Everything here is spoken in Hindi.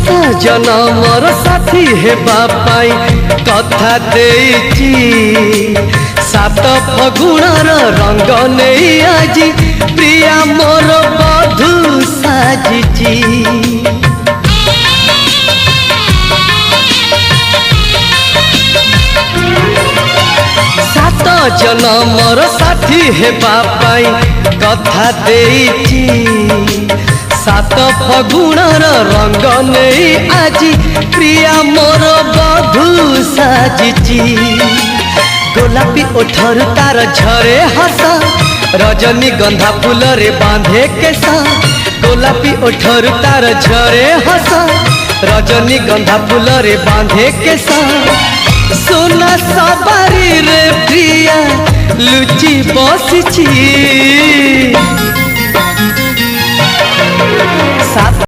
जनमर साथी हेबा पाई कथा देइची सात फगुणर रंग नहीं आजी प्रिया मोर बधू साजिची। सात जनमर साथी हेबा पाई कथा देइची सात फगुणर रंग नहीं आजी प्रिया मोर बधू साजिची। गोलापी ओठर तार झरे हस रजनी गंधा फूल रे बांधे केसा गोलापी ओठर तार झरे हस रजनी गंधा फूल रे बांधे केसा सोना सवारी रे प्रिया लुची बसिची।